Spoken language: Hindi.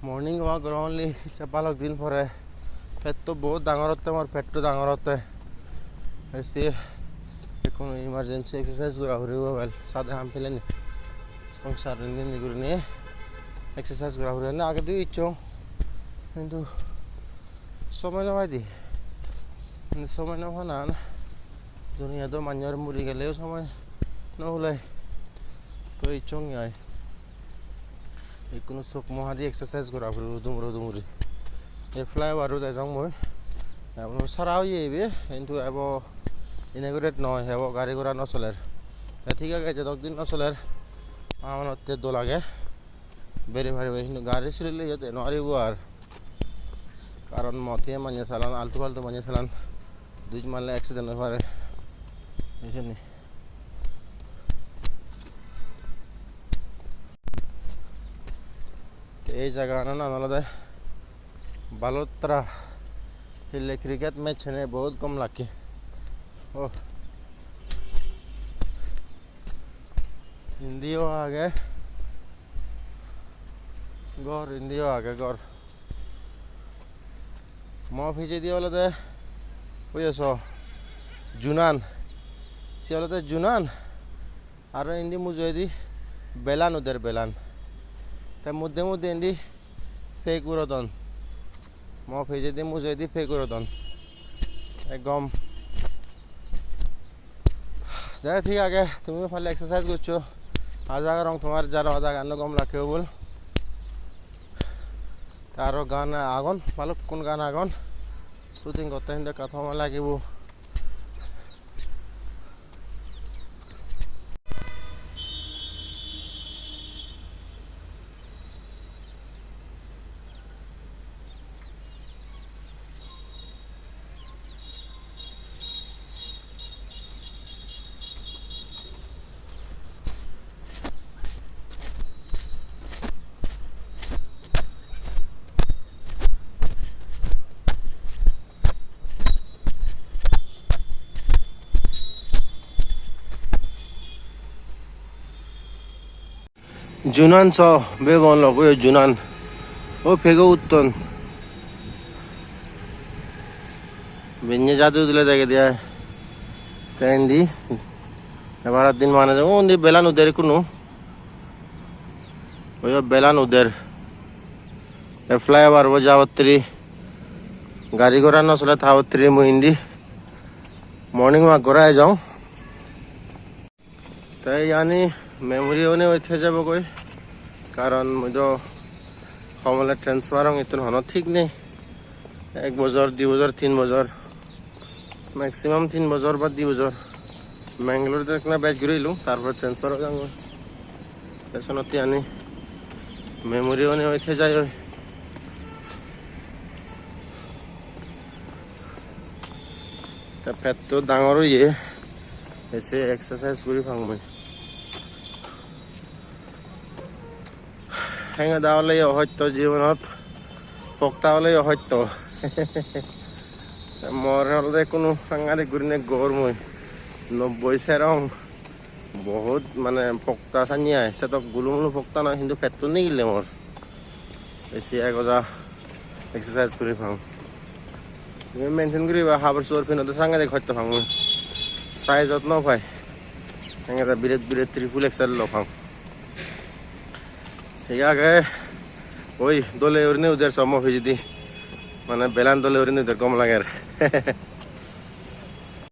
মৰ্ণিং ৱাক অনলি চাপালক দিন পৰে পেটটো বহুত ডাঙৰতে মোৰ পেটটো ডাঙৰতে বেছি কোনো ইমার্জেন্সি এক্সারসাইজ করা ঘুরিব ভাল সাদা হাম ফেলে নি সংসার দিন করে নিয়ে এক্সারসাইজ করা ঘুরে না আগে দিয়ে ইচ্ছো কিন্তু সময় না ভাই সময় না হয় না দুনিয়া তো মাঞ্জার মুড়ি গেলেও সময় না হলে তো ইচ্ছো হয় কোনো চোখ মহাদি এক্সারসাইজ করা ঘুরি রুদুমুরি এই ফ্লাইওভারও যাই যাওঁ মই সারাও যাইবে কিন্তু এব ইনাগুরেট নয় হেব গাড়ি ঘোড়া নচলের ঠিক আছে যে 10 দিন নচলের আমার দো লাগে বেরি ভারি কিন্তু গাড়ি চলিলে ইয়াতে নোৱাৰিব আর কারণ মতে মানে চালান আলতু ফালতু মানে চালান দুই মারলে অ্যাক্সিডেন্ট হয়ে পারে বুঝছেন এই জায়গা না আলাদা बालोतरा हिल क्रिकेट मैच है बहुत कम लाके ओ हिंदियों आ गए गौर हिंदियों आ गए गौर माँ फिजे दिया वाला दे वो ये सो जुनान सी वाला दे जुनान आरो हिंदी मुझे दी बेलान उधर बेलान तब मुद्दे हिंदी फेक उरोदन माँ भेजे दी मुझे दी फेक उरोदन एकदम যাই ঠিক আছে তুমিও ফালে এক্সারসাইজ করছো আজ আগে রং তোমার যারা আদা গান কম রাখেও বল তারও গান আগন ভালো কোন গান আগন শুটিং করতে হিন্দে কথা লাগিব जुनान सो बे बोल लो वो जुनान वो फेगो उत्तन बिन्ने जादू दिले देखे दिया कैंडी हमारा दिन माने जो उन्हें बेलान उधर कुनो वो बेलान उधर फ्लाईओवर वो जावत्री गाड़ी घोड़ा ना चला था वत्री मुहिंदी मॉर्निंग वॉक करा है जाऊं तो यानी मेमोरी होने थे जब कोई कारण मुझे समले ट्रांसफार इतना होना ठीक नहीं 1 buzzer 2 buzzer 3 buzzer maximum 3 buzzer बा 2 बजर मैंगलोर तक ना बैच घूरिलूँ तार ट्रांसफार हो जाऊँगा पैसनती आनी मेमोरी होने थे जाए तो पेट तो डांगर ये ऐसे एक्सारसाइज करी फांग मैं हेंगा दावले हत्य जीवनत पक्तावले हत्य मोर हलदे कोनो सांगारिक गुरिने गौर मैं 90 सेरং बहुत माने पक्ता सानिया से तो गुलुमुलु पक्ता ना किन्तु पेटটো निगिले मोर बेसि एगजा एक्सारसाइज करी फां তুমি মেনশন করিবা হাবার সোর ফিনতে सांगारिक हत्य फां मैं साइजत न पाय हेंगा बिरेट बिरेट ट्रिपल एक्सेल लो फां ठीक है वही दोले उधर समो भेज दी मैंने बेलान दोले उधर कम लगे